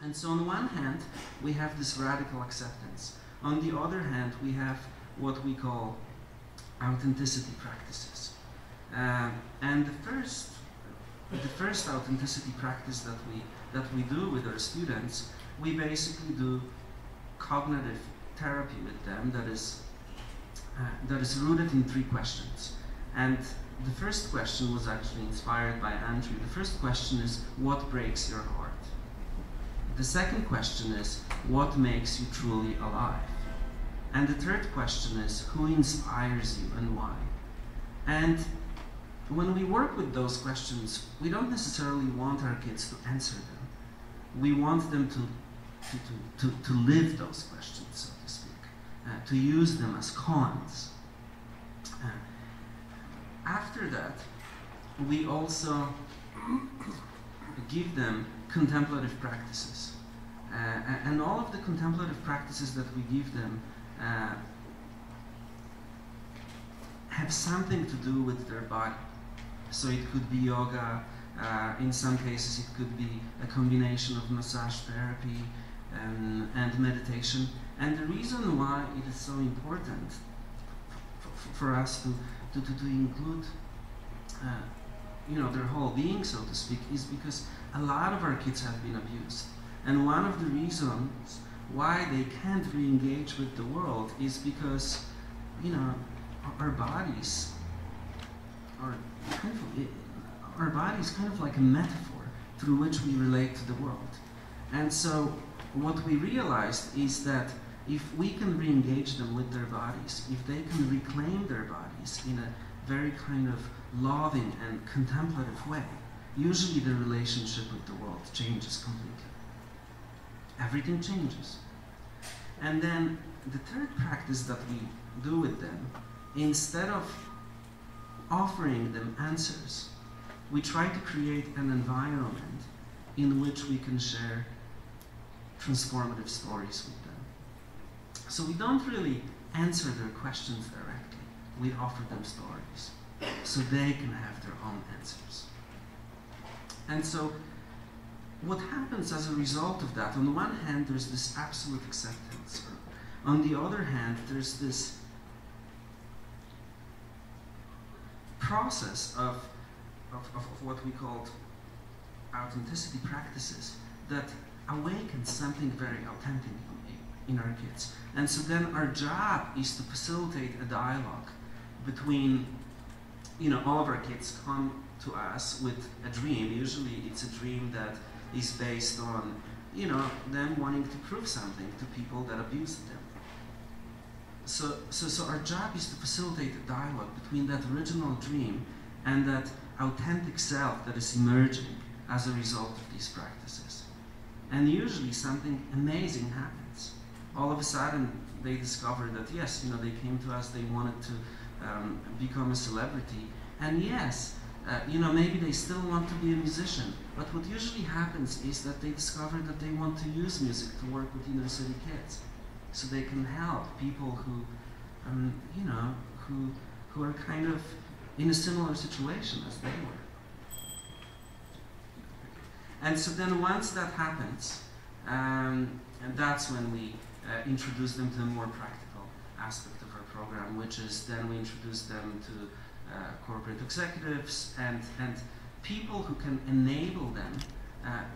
And so on the one hand, we have this radical acceptance. On the other hand, we have what we call authenticity practices. And the first authenticity practice that we do with our students, we basically do cognitive therapy with them that is rooted in 3 questions. And the first question was actually inspired by Andrew. The first question is, what breaks your heart? The second question is, what makes you truly alive? And the third question is, who inspires you and why? And when we work with those questions, we don't necessarily want our kids to answer them. We want them to live those questions, so to speak, to use them as koans. After that, we also give them contemplative practices. And all of the contemplative practices that we give them have something to do with their body. So it could be yoga, in some cases it could be a combination of massage therapy and meditation. And the reason why it is so important for us to include their whole being, so to speak, is because a lot of our kids have been abused. And one of the reasons why they can't re-engage with the world is because, our bodies are kind of like a metaphor through which we relate to the world. And so what we realized is that if we can re-engage them with their bodies, if they can reclaim their bodies in a very kind of loving and contemplative way, usually the relationship with the world changes completely. Everything changes. And then the third practice that we do with them, instead of offering them answers, we try to create an environment in which we can share transformative stories with them. So we don't really answer their questions directly. We offer them stories so they can have their own answers. And so what happens as a result of that, on the one hand, there's this absolute acceptance. On the other hand, there's this process of what we called authenticity practices that awakens something very authentic in our kids. And so then our job is to facilitate a dialogue between, all of our kids come to us with a dream. Usually it's a dream that is based on, them wanting to prove something to people that abused them. So our job is to facilitate a dialogue between that original dream and that authentic self that is emerging as a result of these practices. And usually something amazing happens. All of a sudden they discover that yes, they came to us, they wanted to become a celebrity, and yes, maybe they still want to be a musician, but what usually happens is that they discover that they want to use music to work with inner city kids, so they can help people who, who are kind of in a similar situation as they were. And so then once that happens, and that's when we introduce them to a more practical aspect of our program, which is then we introduce them to corporate executives and people who can enable them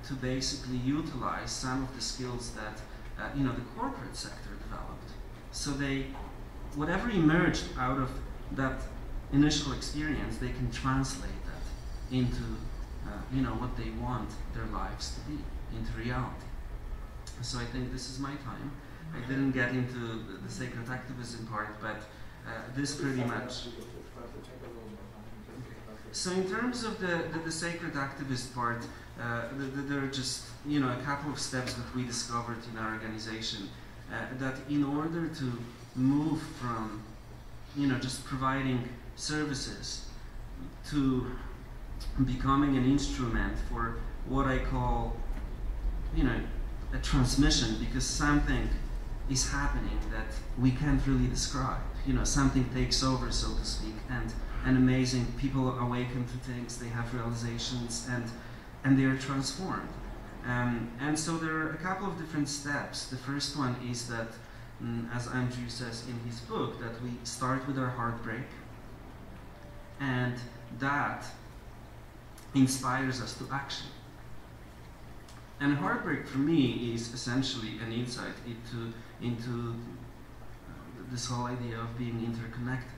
to basically utilize some of the skills that the corporate sector developed. So whatever emerged out of that initial experience, they can translate that into what they want their lives to be, into reality. So I think this is my time. I didn't get into the sacred activism part, but this pretty much. So in terms of the sacred activist part, there are just a couple of steps that we discovered in our organization that in order to move from just providing services to becoming an instrument for what I call a transmission, because something is happening that we can't really describe. Something takes over, so to speak, and amazing people awaken to things, they have realizations, and they are transformed. And so there are a couple of different steps. The first one is that, as Andrew says in his book, that we start with our heartbreak, and that inspires us to action. And heartbreak for me is essentially an insight into this whole idea of being interconnected.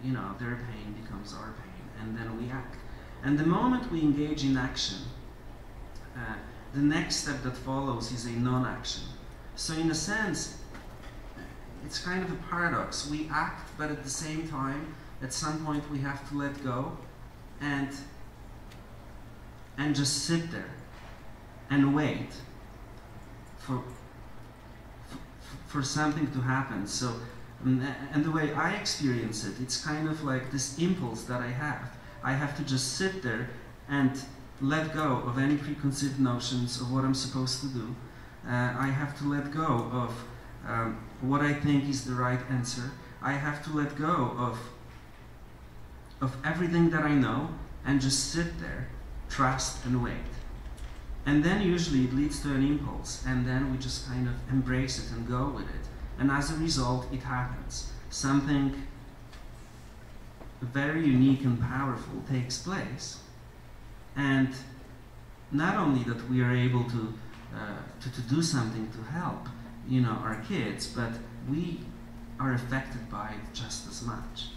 You know, their pain becomes our pain, and then we act. And the moment we engage in action, the next step that follows is a non-action. So in a sense, it's kind of a paradox. We act, but at the same time, at some point we have to let go and just sit there and wait for something to happen. So, and the way I experience it, it's kind of like this impulse that I have. I have to just sit there and let go of any preconceived notions of what I'm supposed to do. I have to let go of what I think is the right answer. I have to let go of everything that I know and just sit there, trust and wait. And then usually it leads to an impulse, and then we just kind of embrace it and go with it. And as a result, it happens. Something very unique and powerful takes place. And not only that we are able to do something to help, you know, our kids, but we are affected by it just as much.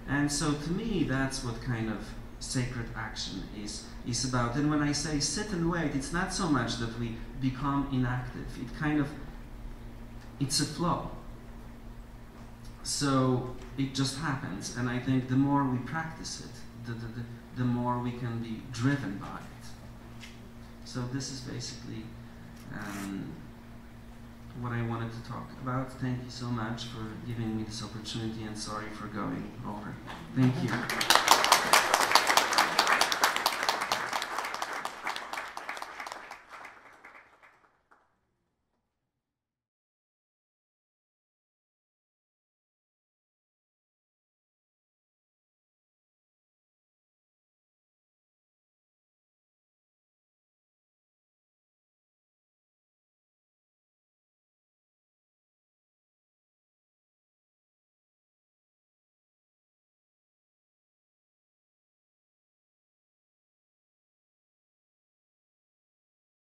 And so to me, that's what kind of sacred action is about. And when I say sit and wait, it's not so much that we become inactive. It's a flow. So it just happens. And I think the more we practice it, the more we can be driven by it. So this is basically what I wanted to talk about. Thank you so much for giving me this opportunity, and sorry for going over. Thank you.